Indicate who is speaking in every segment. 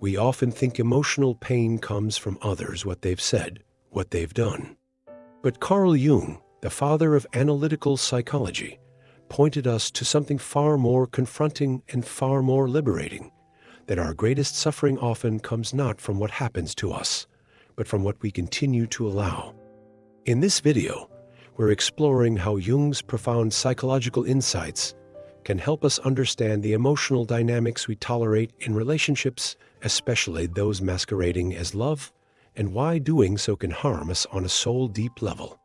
Speaker 1: We often think emotional pain comes from others, what they've said, what they've done. But Carl Jung, the father of analytical psychology, pointed us to something far more confronting and far more liberating, that our greatest suffering often comes not from what happens to us, but from what we continue to allow. In this video, we're exploring how Jung's profound psychological insights can help us understand the emotional dynamics we tolerate in relationships, especially those masquerading as love, and why doing so can harm us on a soul-deep level.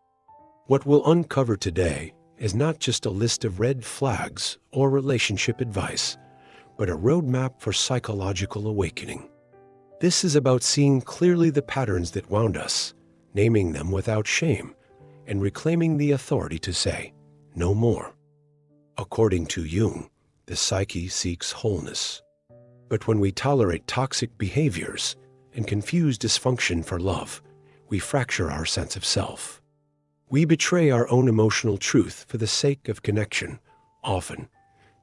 Speaker 1: What we'll uncover today is not just a list of red flags or relationship advice, but a roadmap for psychological awakening. This is about seeing clearly the patterns that wound us, naming them without shame, and reclaiming the authority to say, no more. According to Jung, the psyche seeks wholeness. But when we tolerate toxic behaviors and confuse dysfunction for love, we fracture our sense of self. We betray our own emotional truth for the sake of connection, often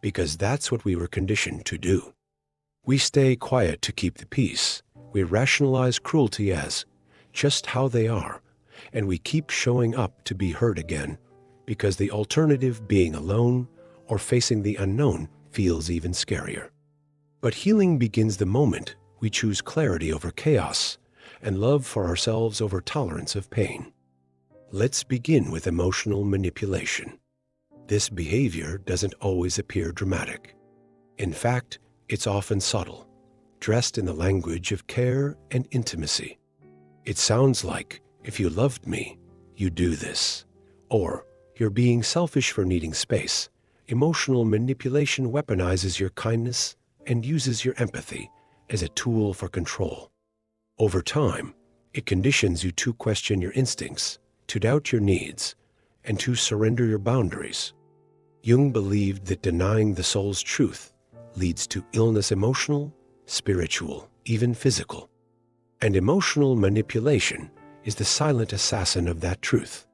Speaker 1: because that's what we were conditioned to do. We stay quiet to keep the peace. We rationalize cruelty as just how they are, and we keep showing up to be hurt again because the alternative, being alone or facing the unknown, feels even scarier. But healing begins the moment we choose clarity over chaos and love for ourselves over tolerance of pain. Let's begin with emotional manipulation. This behavior doesn't always appear dramatic. In fact, it's often subtle, dressed in the language of care and intimacy. It sounds like, if you loved me, you'd do this. Or, you're being selfish for needing space. Emotional manipulation weaponizes your kindness and uses your empathy as a tool for control. Over time, it conditions you to question your instincts, to doubt your needs, and to surrender your boundaries. Jung believed that denying the soul's truth leads to illness, emotional, spiritual, even physical. And emotional manipulation is the silent assassin of that truth.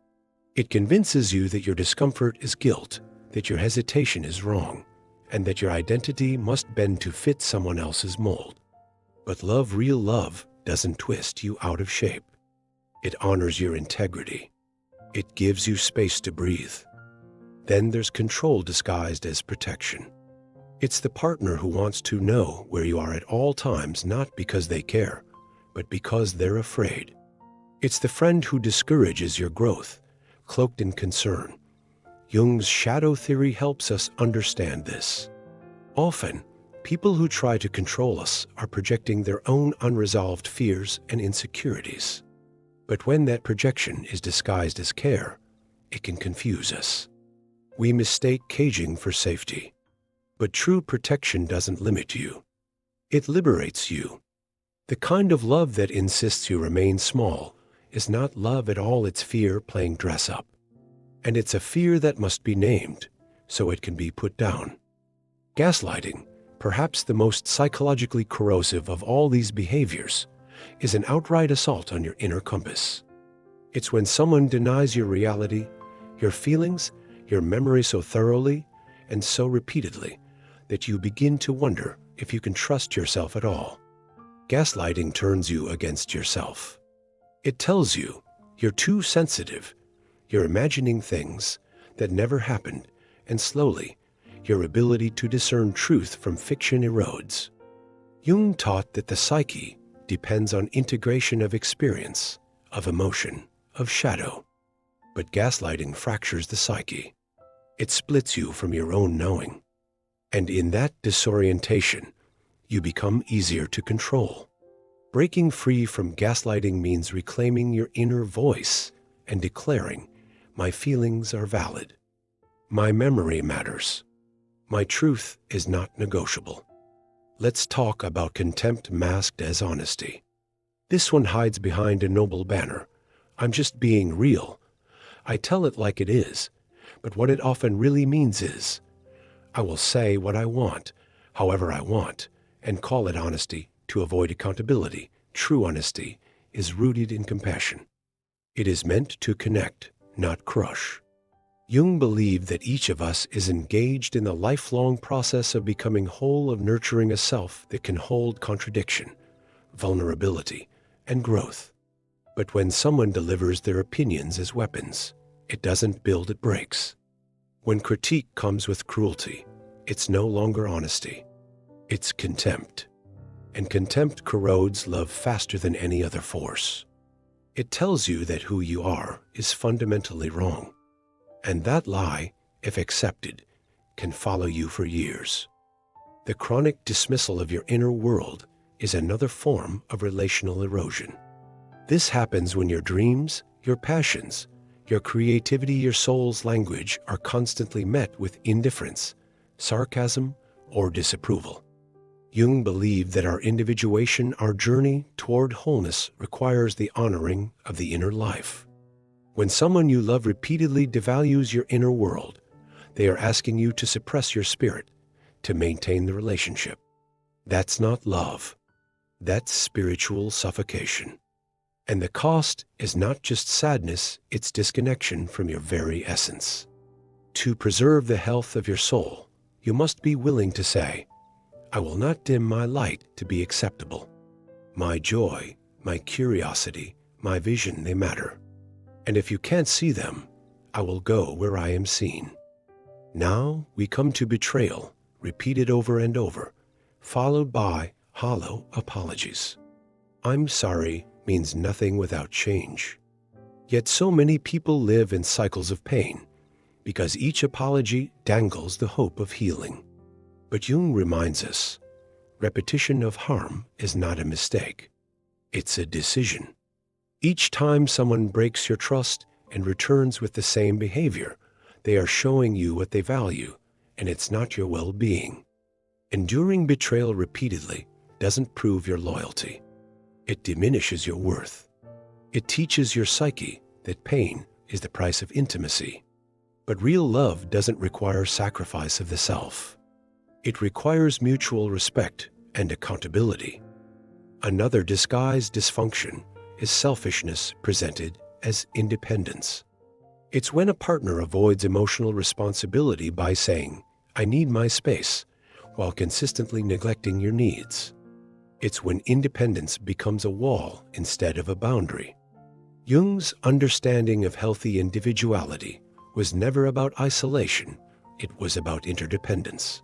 Speaker 1: It convinces you that your discomfort is guilt, that your hesitation is wrong, and that your identity must bend to fit someone else's mold. But love, real love, doesn't twist you out of shape. It honors your integrity. It gives you space to breathe. Then there's control disguised as protection. It's the partner who wants to know where you are at all times, not because they care, but because they're afraid. It's the friend who discourages your growth, cloaked in concern. Jung's shadow theory helps us understand this. Often, people who try to control us are projecting their own unresolved fears and insecurities. But when that projection is disguised as care, it can confuse us. We mistake caging for safety. But true protection doesn't limit you. It liberates you. The kind of love that insists you remain small is not love at all, it's fear playing dress up. And it's a fear that must be named, so it can be put down. Gaslighting, perhaps the most psychologically corrosive of all these behaviors, is an outright assault on your inner compass. It's when someone denies your reality, your feelings, your memory so thoroughly and so repeatedly that you begin to wonder if you can trust yourself at all. Gaslighting turns you against yourself. It tells you you're too sensitive, you're imagining things that never happened, and slowly, your ability to discern truth from fiction erodes. Jung taught that the psyche depends on integration of experience, of emotion, of shadow. But gaslighting fractures the psyche. It splits you from your own knowing. And in that disorientation, you become easier to control. Breaking free from gaslighting means reclaiming your inner voice and declaring, my feelings are valid. My memory matters. My truth is not negotiable. Let's talk about contempt masked as honesty. This one hides behind a noble banner. I'm just being real. I tell it like it is, but what it often really means is, I will say what I want, however I want, and call it honesty to avoid accountability. True honesty is rooted in compassion. It is meant to connect, not crush. Jung believed that each of us is engaged in the lifelong process of becoming whole, of nurturing a self that can hold contradiction, vulnerability, and growth. But when someone delivers their opinions as weapons, it doesn't build, it breaks. When critique comes with cruelty, it's no longer honesty. It's contempt. And contempt corrodes love faster than any other force. It tells you that who you are is fundamentally wrong. And that lie, if accepted, can follow you for years. The chronic dismissal of your inner world is another form of relational erosion. This happens when your dreams, your passions, your creativity, your soul's language are constantly met with indifference, sarcasm, or disapproval. Jung believed that our individuation, our journey toward wholeness, requires the honoring of the inner life. When someone you love repeatedly devalues your inner world, they are asking you to suppress your spirit to maintain the relationship. That's not love. That's spiritual suffocation. And the cost is not just sadness, it's disconnection from your very essence. To preserve the health of your soul, you must be willing to say, I will not dim my light to be acceptable. My joy, my curiosity, my vision, they matter. And if you can't see them, I will go where I am seen. Now we come to betrayal, repeated over and over, followed by hollow apologies. I'm sorry means nothing without change. Yet so many people live in cycles of pain because each apology dangles the hope of healing. But Jung reminds us, repetition of harm is not a mistake. It's a decision. Each time someone breaks your trust and returns with the same behavior, they are showing you what they value, and it's not your well-being. Enduring betrayal repeatedly doesn't prove your loyalty. It diminishes your worth. It teaches your psyche that pain is the price of intimacy. But real love doesn't require sacrifice of the self. It requires mutual respect and accountability. Another disguised dysfunction is selfishness presented as independence. It's when a partner avoids emotional responsibility by saying, I need my space, while consistently neglecting your needs. It's when independence becomes a wall instead of a boundary. Jung's understanding of healthy individuality was never about isolation, it was about interdependence.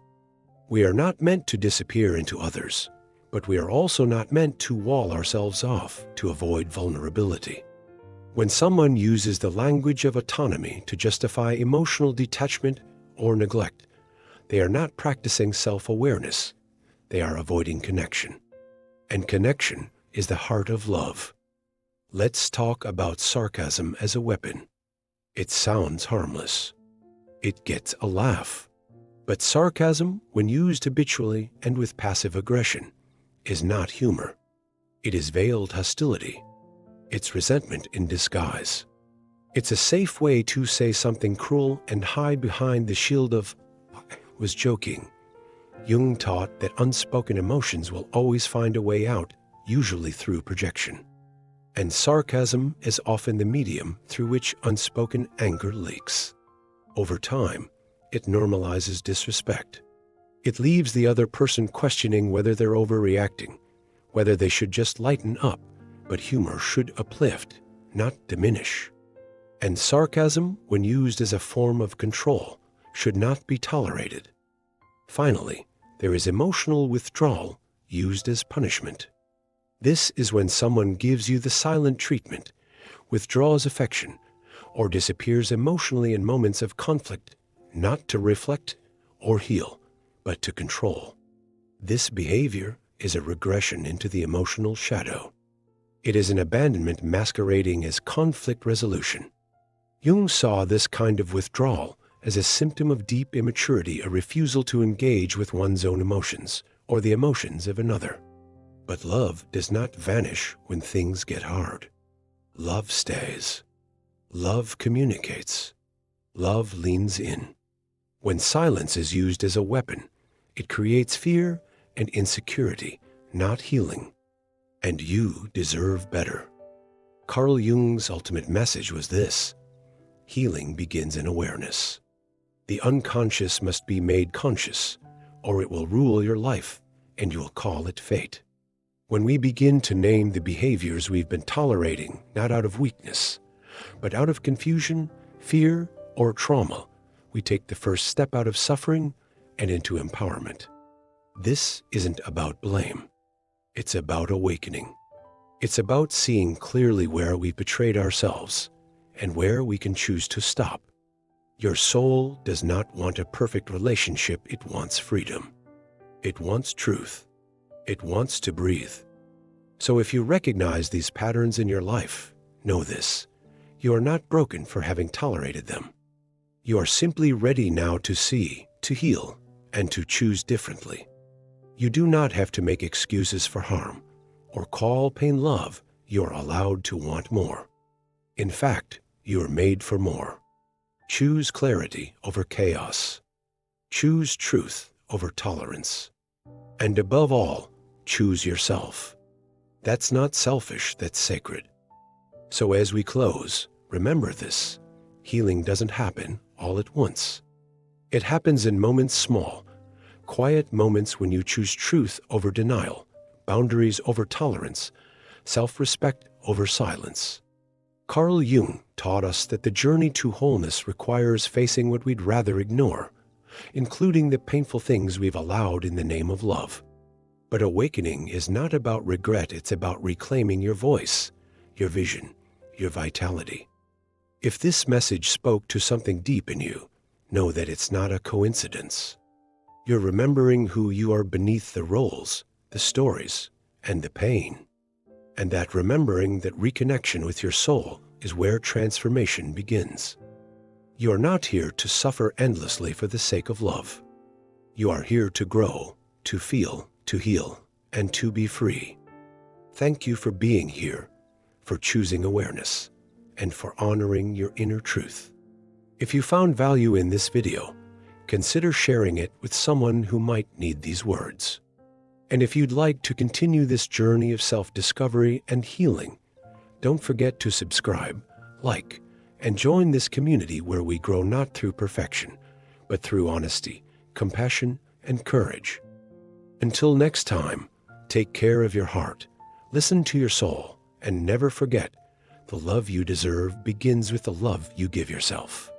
Speaker 1: We are not meant to disappear into others, but we are also not meant to wall ourselves off to avoid vulnerability. When someone uses the language of autonomy to justify emotional detachment or neglect, they are not practicing self-awareness, they are avoiding connection. And connection is the heart of love. Let's talk about sarcasm as a weapon. It sounds harmless. It gets a laugh. But sarcasm, when used habitually and with passive aggression, is not humor. It is veiled hostility. It's resentment in disguise. It's a safe way to say something cruel and hide behind the shield of, I was joking. Jung taught that unspoken emotions will always find a way out, usually through projection. And sarcasm is often the medium through which unspoken anger leaks. Over time, it normalizes disrespect. It leaves the other person questioning whether they're overreacting, whether they should just lighten up, but humor should uplift, not diminish. And sarcasm, when used as a form of control, should not be tolerated. Finally, there is emotional withdrawal used as punishment. This is when someone gives you the silent treatment, withdraws affection, or disappears emotionally in moments of conflict, not to reflect or heal, but to control. This behavior is a regression into the emotional shadow. It is an abandonment masquerading as conflict resolution. Jung saw this kind of withdrawal as a symptom of deep immaturity, a refusal to engage with one's own emotions or the emotions of another. But love does not vanish when things get hard. Love stays. Love communicates. Love leans in. When silence is used as a weapon, it creates fear and insecurity, not healing. And you deserve better. Carl Jung's ultimate message was this: healing begins in awareness. The unconscious must be made conscious, or it will rule your life, and you will call it fate. When we begin to name the behaviors we've been tolerating, not out of weakness, but out of confusion, fear, or trauma, we take the first step out of suffering and into empowerment. This isn't about blame. It's about awakening. It's about seeing clearly where we've betrayed ourselves and where we can choose to stop. Your soul does not want a perfect relationship. It wants freedom. It wants truth. It wants to breathe. So if you recognize these patterns in your life, know this: you are not broken for having tolerated them. You are simply ready now to see, to heal, and to choose differently. You do not have to make excuses for harm or call pain love. You are allowed to want more. In fact, you are made for more. Choose clarity over chaos. Choose truth over tolerance. And above all, choose yourself. That's not selfish, that's sacred. So as we close, remember this: healing doesn't happen all at once. It happens in moments, small, quiet moments, when you choose truth over denial, boundaries over tolerance, self-respect over silence. Carl Jung taught us that the journey to wholeness requires facing what we'd rather ignore, including the painful things we've allowed in the name of love. But awakening is not about regret, it's about reclaiming your voice, your vision, your vitality. If this message spoke to something deep in you, know that it's not a coincidence. You're remembering who you are beneath the roles, the stories, and the pain. And that remembering, that reconnection with your soul, is where transformation begins. You are not here to suffer endlessly for the sake of love. You are here to grow, to feel, to heal, and to be free. Thank you for being here, for choosing awareness, and for honoring your inner truth. If you found value in this video, consider sharing it with someone who might need these words. And if you'd like to continue this journey of self-discovery and healing, don't forget to subscribe, like, and join this community where we grow not through perfection, but through honesty, compassion, and courage. Until next time, take care of your heart, listen to your soul, and never forget, the love you deserve begins with the love you give yourself.